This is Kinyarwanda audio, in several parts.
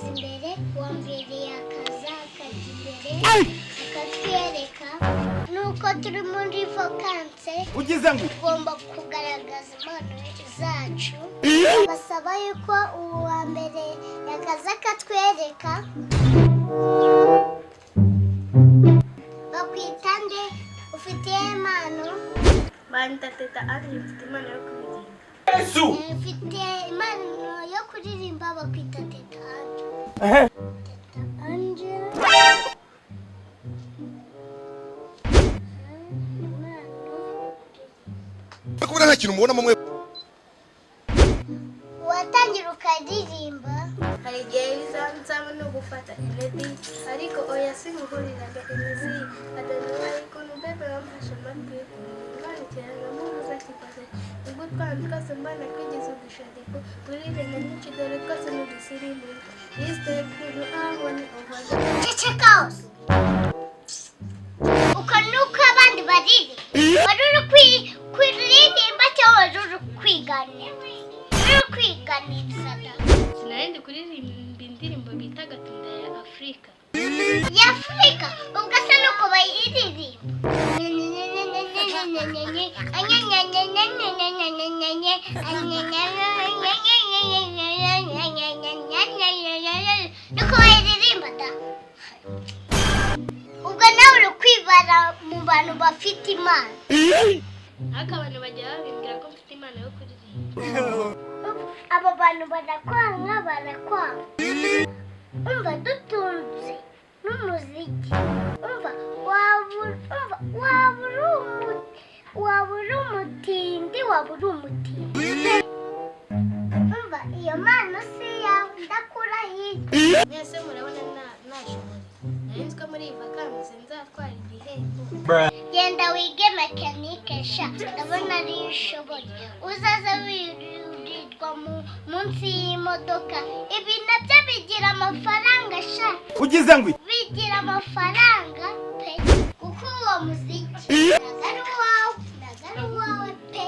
imbere uwa mbere yakaza akajya imbere akatwereka nuko turi muri vakanse ugize ngo tugomba kugaragaza impano zacu basaba yuko uwa mbere yakaza akatwereka bakwita nde ufite impano bandateta ari ufite impano yo kuririmba Yesu ufite impano yo kuririmba bakwita teta Anje kubura nta kintu mubona mwe watangira ukaririmba hari igihe bizanzamo no gufata imedi ariko oya singuhuriraga imizi adana ariko nubebe bamfashe amatwi ngarukira namubuza kibaze ubwo twandi twose mbana kwigiza udushadiko turirenga nyinshi dore twose n'udusirimu yisitepuru ahoni ovaga cecekaos uko nuko abandi bariri wari uri kuririmba cyangwa wari uri kwiganiriza sinarindi kuririmba indirimbo bita Gatunda ya Afrika ya Afrika ubwo asa nuko bayiririmba nuko bayiririmba da ubwo nawe uri kwibara mu bantu bafite imana ariko abantu bajya babimbwira ko mfite impano yo kuririmba abo bantu barakwanga umva dutunze n'umuziki umva waba uri umutindi umva iyo mpano si yawe ndakurahiye mwese murabona nashoboye nari nzi ko muri iyi vakansi nzatwara igihembo genda wige mekanike sha ndabona ariyo ushoboye uzaza wirirwa munsi y'imodoka ibi nabyo bigira amafaranga sha ugize ngo bigira amafaranga pe kuko uwo muziki nagari uwawe pe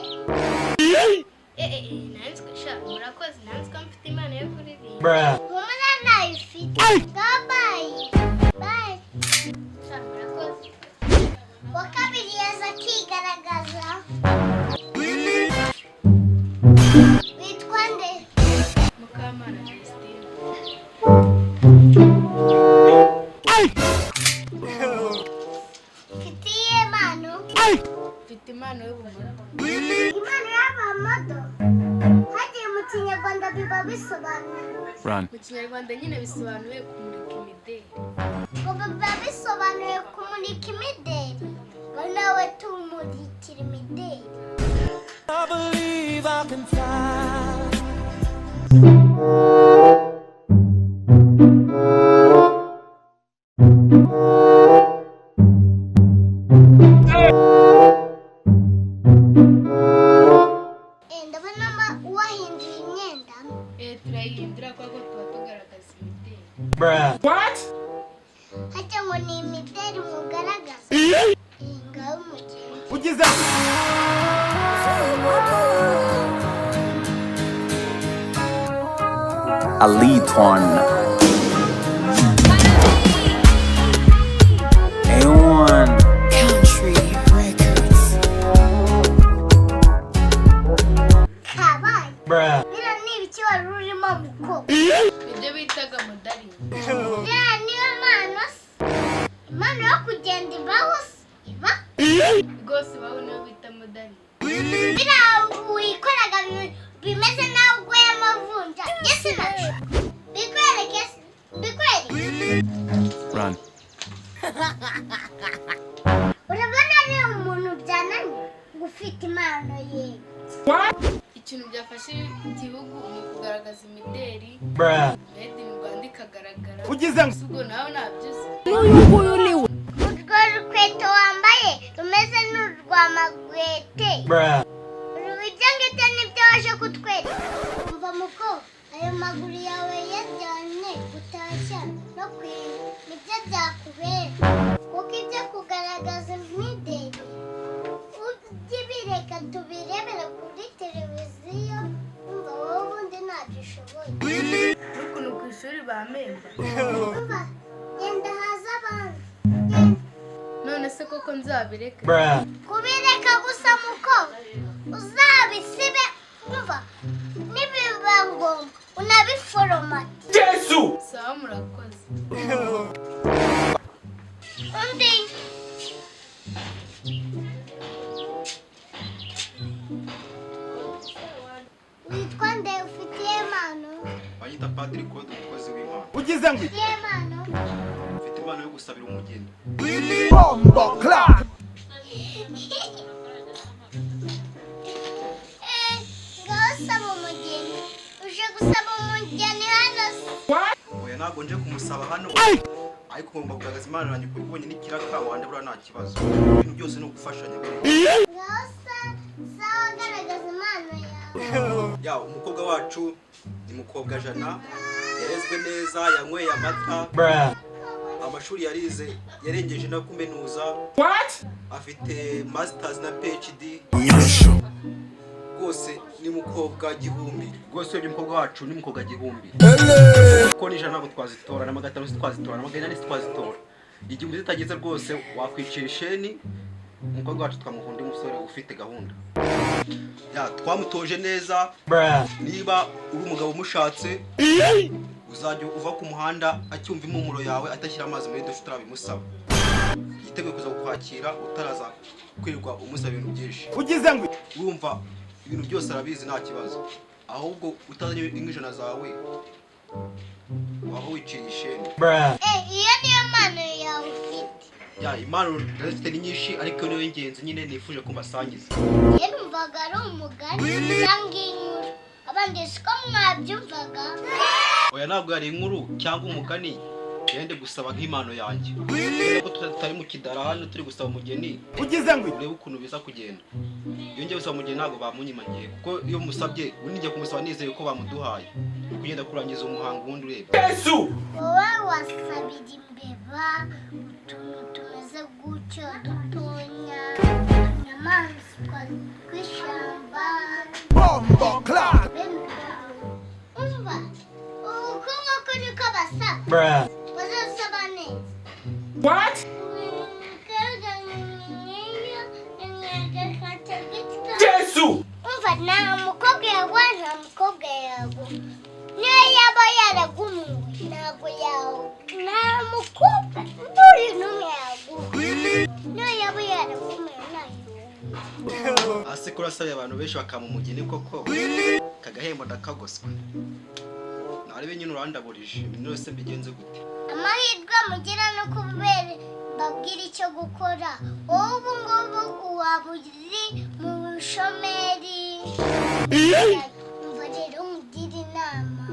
nanzwe sha murakoze nanzwe mfite impano yo kuririmba umwana nayo ufite babaye bayi sha murakoze wa kabiri yaza akigaragaza witwa nde Mukamana Christine ufite iyihe mpano mfite impano y'ubumuntu impano y'abamodo hagiye mu kinyarwanda biba bisobanura mu kinyarwanda nyine bisobanuye kumurika imideli ngo biba bisobanuye kumurika imideli ngo nawe tumurikira imideli I believe I can fly. ndabona wahinduye imyenda turayihindura kuko tuba tugaragaza imideli what hajya ngo ni imideli mugaragaza ngaho umugeni ugize a lead on A1 Country Records. kabaye biriya ni ibiki wari urimo mukobwa ibyo bitaga modari biriya niyo mpano se impano yo kugenda ibaho se iba rwose bawe niyo bita modari biriya wikoraga bimeze nawe uguye amavunja yesi nacu bikwereke Run. urabona rero umuntu byananiye ufite impano ye ikintu byafashe igihugu mu kugaragaza imideli made in Rwanda ikagaragara ugize ngo ubwo nawe nabyuze urwo rukweto wambaye rumeze n'urwa magwete ibyo ngibyo nibyo waje kutwereka umva muko ayo maguru yawe yajyanye gutashya no nibyo byakubera kuko ibyo kugaragaza imideli ujye bireka tubirebere kuri televiziyo umva wowe ubundi ntabyo ushoboye n'ukuntu ku ishuri wamemba umva genda haza abantu none se koko nzabireka kubireka gusa muko uzabisibe umva nibiba ngombwa unabiforomate Yesu! sawa murakoze undi witwa nde ufite impano Banyita Padiri Code umukozi w'Imana. Ugize ngo ufite impano ufite impano yo gusabira umugeni. ngaho saba umugeni uje gusaba umugeni hano Oya ntabwo nje kumusaba hano. Ariko ngomba kugaragaza impano yanjye kuko ubonye n'ikiraka wandabura nta kibazo. Ibintu byose ni ugufashanya. ngaho sawa garagaza impano yawe Ya umukobwa wacu ni mukobwa Jana yarezwe neza yanyweye amata amashuri yarize yarengeje no kumenuza afite masters na PhD rwose ni mukobwa gihumbi rwose uyu mukobwa wacu ni mukobwa gihumbi kuko ni Jana ntabwo twazitora na magatano twazitora na magana twazitora igihumbi zitageze rwose wakwicira isheni umukobwa wacu twamuhunda umusore ufite gahunda ya twamutoje neza niba uri umugabo umushatse uzajya uva ku muhanda acyumva impumuro yawe atashyira amazi muri dushe utarabimusaba yiteguye kuza kukwakira utaraza kwirirwa umusaba ibintu byinshi ugize ngo wumva ibintu byose arabizi nta kibazo ahubwo utazanye ingijana zawe waba wiciye isheni iyo niyo mpano yawe ufite ya impano ndazifite ni nyinshi ariko niyo y'ingenzi nyine nifuje ko mbasangiza ye numvaga ari umugani cyangwa inkuru abandi siko mwabyumvaga oya ntabwo yari inkuru cyangwa umugani yende gusaba nk'impano yanjye ko tutari mu kidara hano turi gusaba umugeni ugize ngo urebe ukuntu biza kugenda iyo ngiye gusaba umugeni ntabwo bamunyimangiye kuko iyo musabye ubundi ngiye kumusaba nizeye ko bamuduhaye kugenda kurangiza umuhango wundi ureba Yesu wowe wasabira imbeba utuntu tumeze gutyo dutonya inyamaswa kw'ishyamba umva uko nk'uko niko basaba bazasaba neza What? Yesu umva nta mukobwa yaguha nta mukobwa yaguha niyo yaba yaragumuwe ntabwo yawe nta mukobwa n'uri n'umwe yaguha niyo yaba yaragumuwe ntayo ase kurasabye abantu benshi bakama umugeni koko kagahembo ndakagoswe narebe nyine urandaburije ibintu byose bigenze gute amahirwe mugira no kubera babwira icyo gukora wowe ubu ngubu waba uri mu bushomeri umva rero umugira inama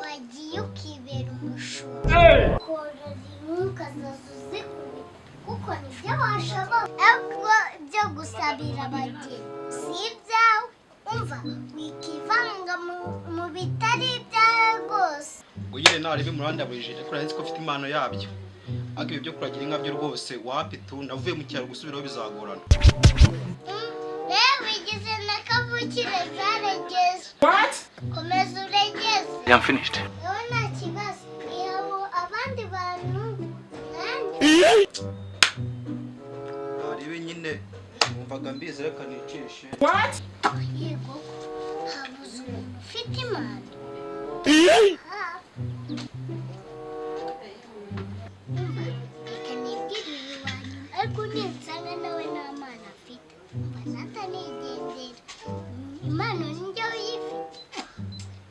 wagiye ukibera umushumba korora inka ukazaza uzikubita kuko nibyo washobora ariko byo gusabira abageni si ibyawe umva wikivanga mu bitari ibyawe rwose ngo nyine narebe murandaburije ariko nari nzi ko ufite impano yabyo ariko ibyo byo kuragira inka byo rwose wapitu navuye mu cyaro gusubiraho bizagorana rero wigize na kavukire zaregeze komeza uregeze I'm finished. wowe nta kibazo ihaho abandi bantu nanjye narebe nyine numvaga mbizi reka nicishe yego habuze umuntu ufite impano reka nibwirire iwanyu ariko ninsanga nawe nta mpano afite mbazata nigendera impano njye uyifite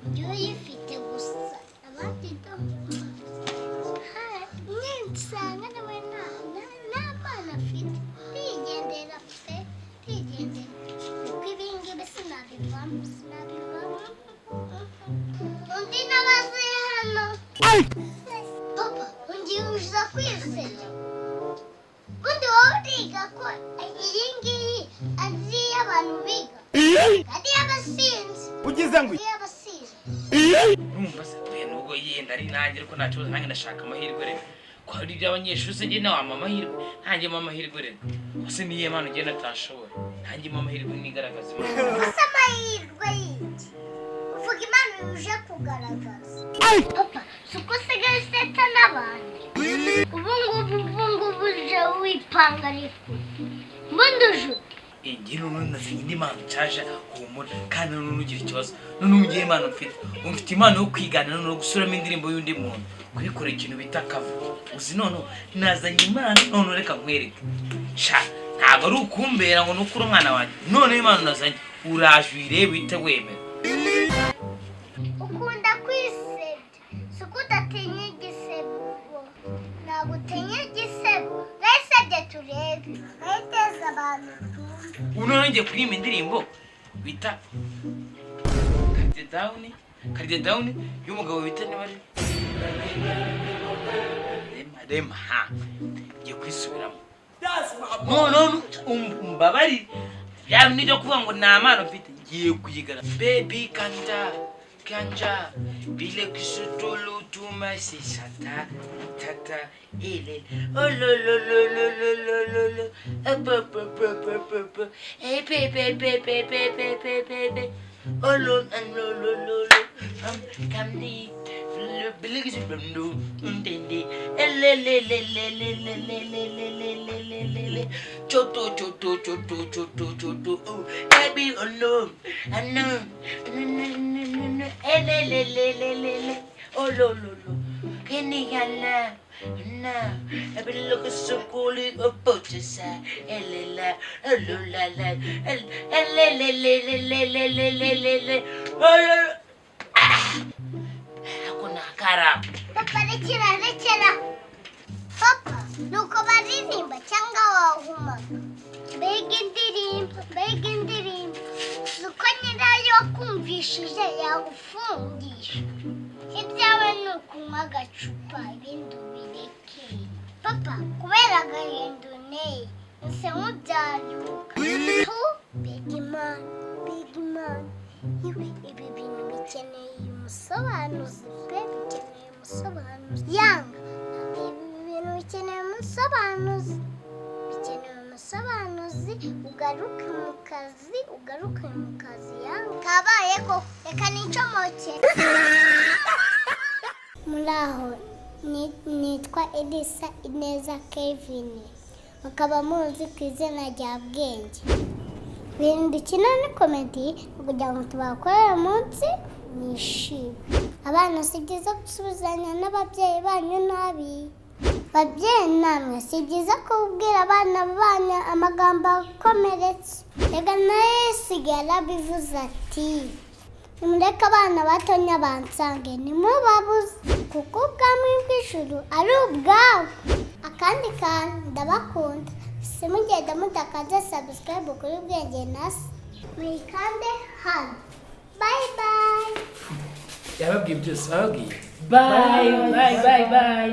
njye uyifite gusa abandi ninsanga nawe nta mpano afite ndigendera pe ndigendera kuko ibingibi sinabivamo undi nabaze hano papa ungiye uza kwisenya undi wowe uriga ko iyi ngiyi ari iy'abantu biga ari iy'abasinzi ugize ngo ari iy'abasinzi urumva se nubwo yenda ari nanjye ariko nta kibazo nanjye ndashaka amahirwe rero ko hari iby'abanyeshuri se njye nawe amahirwe nanjye mo amahirwe rero ese niyo mpano ugenda atashobora nanjye mo amahirwe nigaragaza impano ese amahirwe y'iki uvuga impano uje kugaragaza papa gupanga ariko mbunduje ngiye none nasinye indi mpano nshaje humura kandi none ugira ikibazo none ugiye impano mfite impano yo kwigana no gusubiramo indirimbo y'undi muntu kubikora ikintu bita cover uzi none nazanye impano none reka nkwereke sha ntabwo ari ukumbera ngo nukuri umwana wanjye none impano nazanye uraje uyirebe uhite wemera ukunda kwisebya suko udatinya igisebo ntabwo utinya igisebo resebye turebe ayiteza abantu none ngiye kuririmba indirimbo bita Cardi Down y'umugabo bita Nebari Rema ha ngiye kwisubiramo no umbabari ya nijya kuvuga ngo nta mpano mfite ngiye kuyigara baby kanja bile kisutulu tuma sisata tata ile ololololololololo hey baby ololololololo kamni bile kisutulu ndende elelelelelelelelelelelele choto baby oh no I know elelelelelelele olololo kenigala na abiloka sokoli opotsa elela ololala elelelelelelelelele ololo akuna kara papa rekera papa nuko baririmba cyangwa wahuma mbega indirimbo nuko nyirayo kumvishije yagufungisha ibyawe ni ukunywa agacupa ibindi ubireke papa kubera agahinda unteye nse nk'ubyaruka big man ibi bintu bikeneye umusobanuzi pe bikeneye umusobanuzi yanga ibi bintu bikeneye umusobanuzi ugaruke mu kazi yanga kabaye ko reka nicomoke muraho nitwa Elisa Ineza Kevin bakaba muzi ku izina rya Bwenge ibintu dukina ni komedi kugira ngo tubakorere umunsi nishime abana si byiza gusubizanya n'ababyeyi banyu nabi babyeyi namwe si byiza kubwira abana banyu amagambo akomeretse reka nawe sigara bivuze ati nimureke abana batonya bansange nimubabuze kuko ubwami bw'ijuru ari ubwabo akandi kantu ndabakunda simugenda mutakaze subscribe kuri Bwenge nasi muyikande hano bye yababwiye byose bababwiye bye